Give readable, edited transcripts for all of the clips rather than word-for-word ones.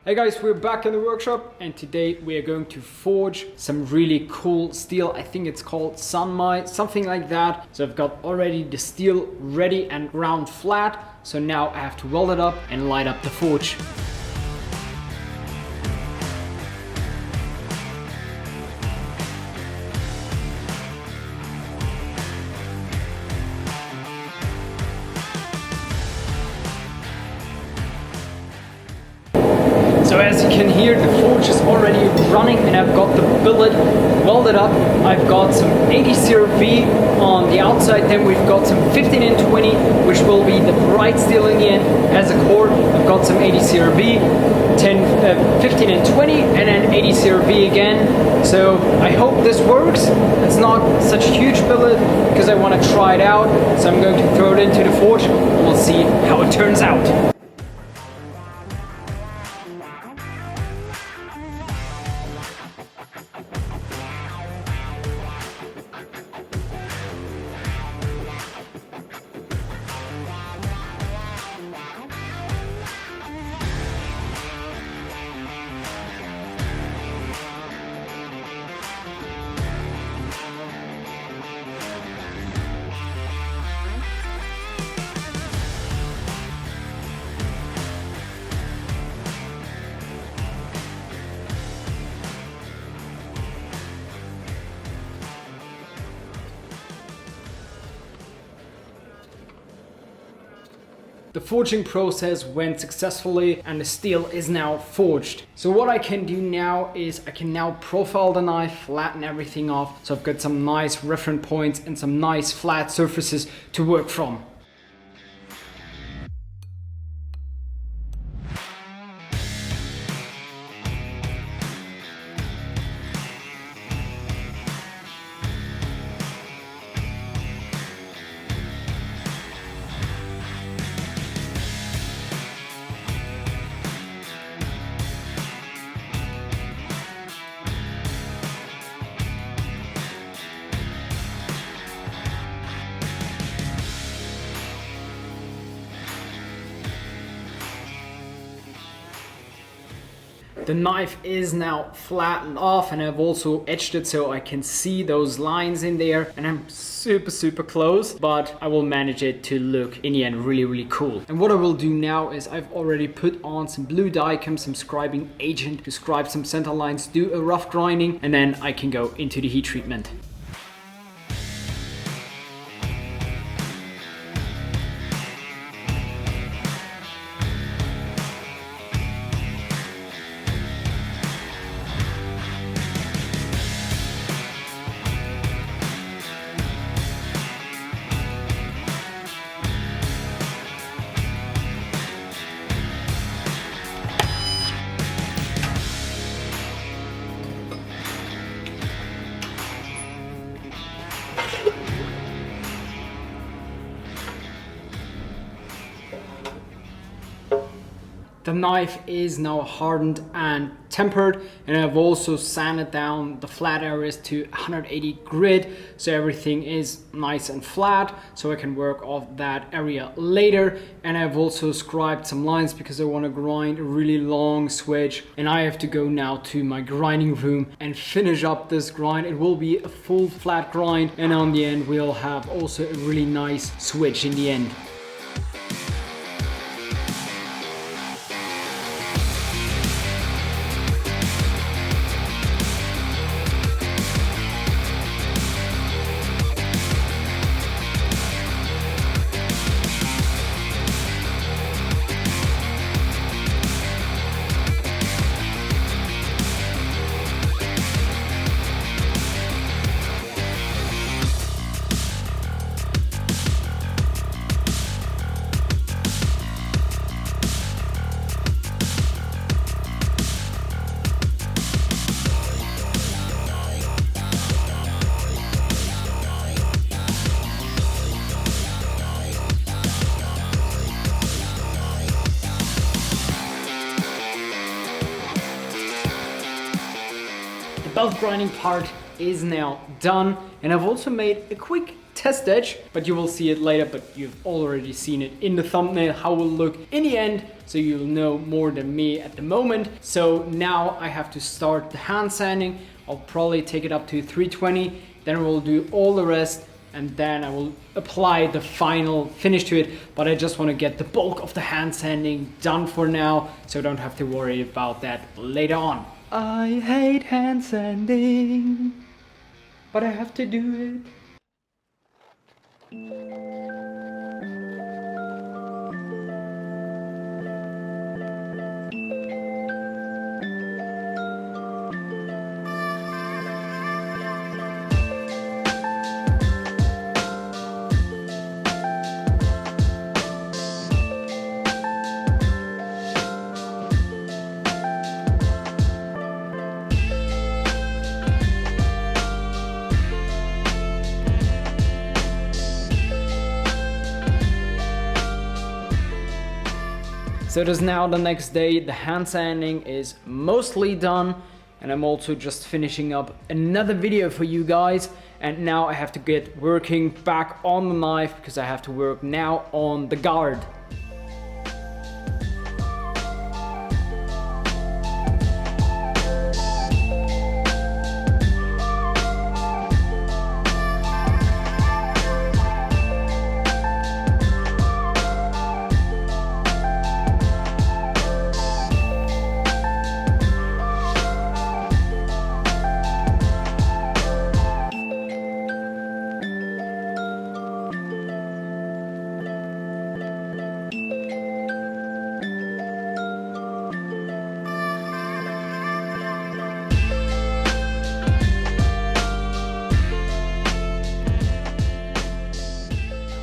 Hey guys, we're back in the workshop and today we are going to forge some really cool steel. I think it's called sunmai, something like that. So I've got already the steel ready and ground flat. So now I have to weld it up and light up the forge. So as you can hear, the forge is already running and I've got the billet welded up. I've got some 80 CRV on the outside, then we've got some 15 and 20, which will be the bright steel in the end as a core. I've got some 80 CRV, 15 and 20, and then 80 CRV again. So I hope this works. It's not such a huge billet because I want to try it out. So I'm going to throw it into the forge and we'll see how it turns out. The forging process went successfully and the steel is now forged. So what I can do now is I can now profile the knife, flatten everything off. So I've got some nice reference points and some nice flat surfaces to work from. The knife is now flattened off and I've also etched it so I can see those lines in there, and I'm super close, but I will manage it to look in the end really cool. And what I will do now is I've already put on some blue dicam, some scribing agent to scribe some center lines, do a rough grinding, and then I can go into the heat treatment. The knife is now hardened and tempered, and I've also sanded down the flat areas to 180 grit so everything is nice and flat, so I can work off that area later. And I've also scribed some lines because I want to grind a really long switch, and I have to go now to my grinding room and finish up this grind. It will be a full flat grind, and on the end we'll have also a really nice switch in the end. The belt grinding part is now done, and I've also made a quick test edge, but you will see it later, but you've already seen it in the thumbnail how it will look in the end, so you'll know more than me at the moment. So now I have to start the hand sanding. I'll probably take it up to 320, then we'll do all the rest, and then I will apply the final finish to it. But I just want to get the bulk of the hand sanding done for now, so I don't have to worry about that later on. I hate hand sanding, but I have to do it. So it is now the next day, the hand sanding is mostly done, and I'm also just finishing up another video for you guys. And now I have to get working back on the knife because I have to work now on the guard.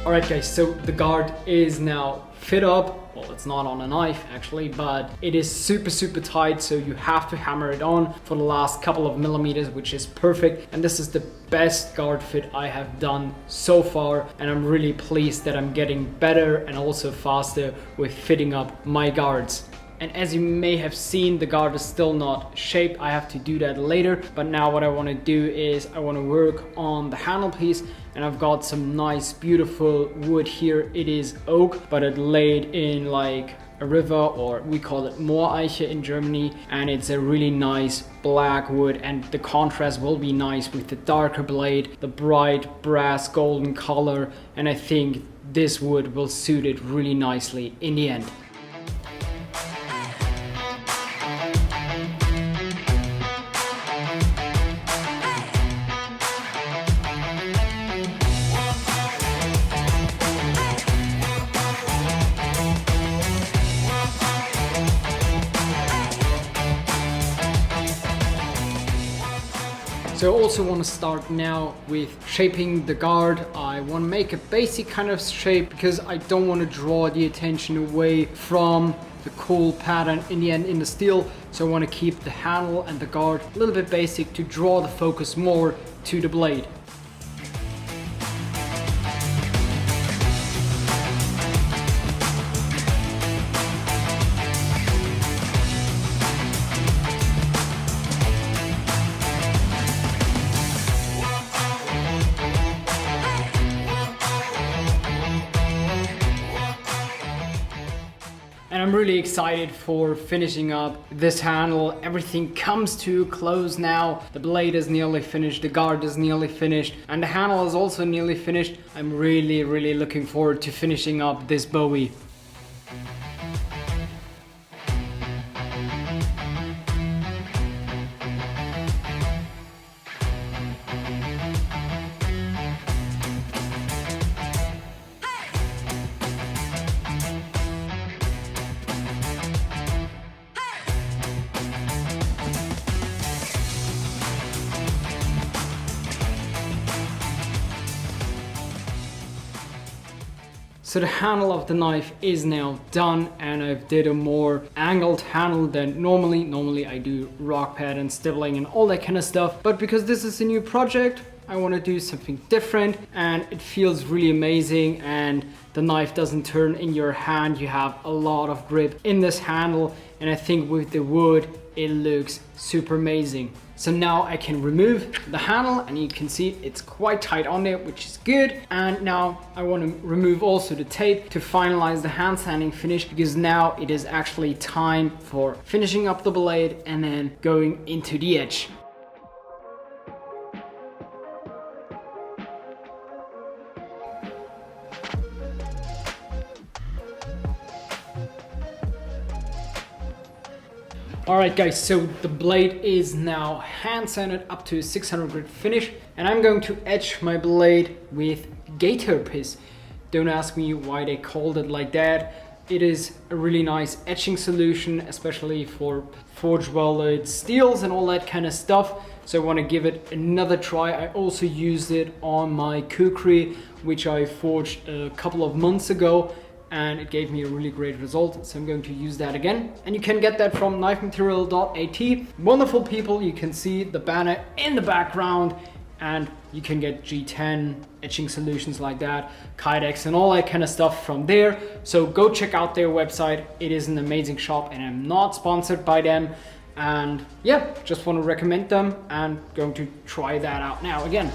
Alright guys, so the guard is now fit up. Well, it's not on a knife actually, but it is super tight, so you have to hammer it on for the last couple of millimeters, which is perfect. And this is the best guard fit I have done so far, and I'm really pleased that I'm getting better and also faster with fitting up my guards. And as you may have seen, the guard is still not shaped. I have to do that later. But now what I want to do is I want to work on the handle piece, and I've got some nice beautiful wood here. It is oak, but it laid in like a river, or we call it Mooreiche in Germany, and it's a really nice black wood, and the contrast will be nice with the darker blade, the bright brass golden color, and I think this wood will suit it really nicely in the end. So I also want to start now with shaping the guard. I want to make a basic kind of shape because I don't want to draw the attention away from the cool pattern in the end in the steel. So I want to keep the handle and the guard a little bit basic to draw the focus more to the blade. And I'm really excited for finishing up this handle. Everything comes to a close now. The blade is nearly finished, the guard is nearly finished, and the handle is also nearly finished. I'm really looking forward to finishing up this Bowie. So the handle of the knife is now done, and I've did a more angled handle than normally. Normally I do rock pad and stippling and all that kind of stuff, but because this is a new project, I want to do something different, and it feels really amazing, and the knife doesn't turn in your hand. You have a lot of grip in this handle, and I think with the wood it looks super amazing. So now I can remove the handle, and you can see it's quite tight on there, which is good. And now I want to remove also the tape to finalize the hand sanding finish, because now it is actually time for finishing up the blade and then going into the edge. Alright guys, so the blade is now hand sanded up to 600 grit finish, and I'm going to etch my blade with gator piss. Don't ask me why they called it like that. It is a really nice etching solution, especially for forged welded steels and all that kind of stuff. So I want to give it another try. I also used it on my kukri, which I forged a couple of months ago, and it gave me a really great result. So I'm going to use that again. And you can get that from knifematerial.at. Wonderful people. You can see the banner in the background, and you can get G10 etching solutions like that, Kydex and all that kind of stuff from there. So go check out their website. It is an amazing shop, and I'm not sponsored by them. And yeah, just want to recommend them, and going to try that out now again.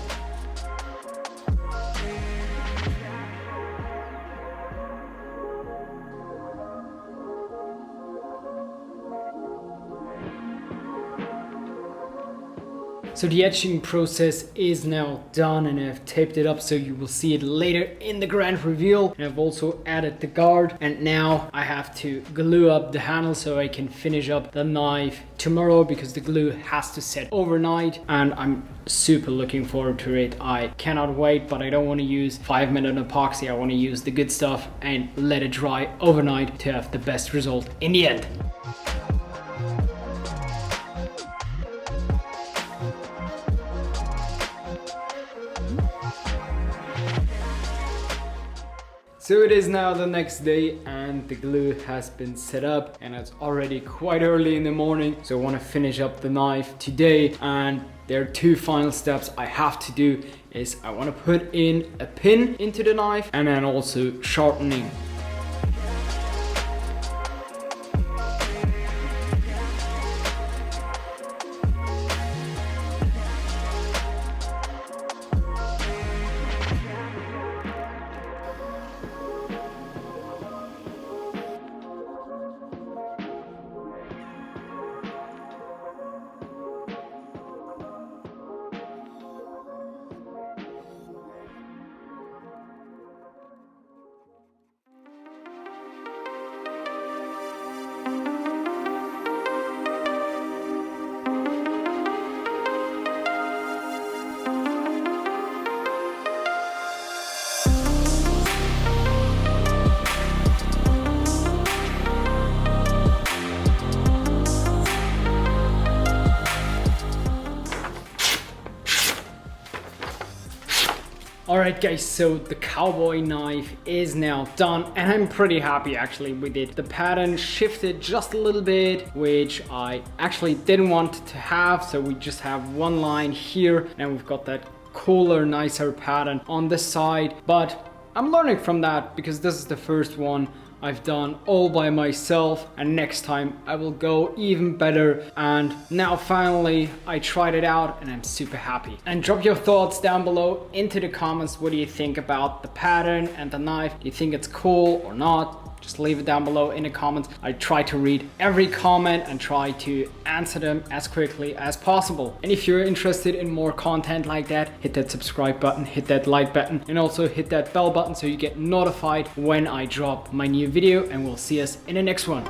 So the etching process is now done, and I've taped it up so you will see it later in the grand reveal. And I've also added the guard, and now I have to glue up the handle so I can finish up the knife tomorrow, because the glue has to set overnight, and I'm super looking forward to it. I cannot wait, but I don't want to use 5-minute epoxy. I want to use the good stuff and let it dry overnight to have the best result in the end. So it is now the next day, and the glue has been set up, and it's already quite early in the morning. So I want to finish up the knife today, and there are 2 final steps I have to do. Is I want to put in a pin into the knife, and then also sharpening. Alright guys, so the cowboy knife is now done, and I'm pretty happy actually with it. The pattern shifted just a little bit, which I actually didn't want to have, so we just have one line here, and we've got that cooler, nicer pattern on this side. But I'm learning from that, because this is the first one I've done all by myself, and next time I will go even better. And now finally I tried it out, and I'm super happy. And drop your thoughts down below into the comments. What do you think about the pattern and the knife? Do you think it's cool or not? Just leave it down below in the comments. I try to read every comment and try to answer them as quickly as possible. And if you're interested in more content like that, hit that subscribe button, hit that like button, and also hit that bell button so you get notified when I drop my new video. And we'll see us in the next one.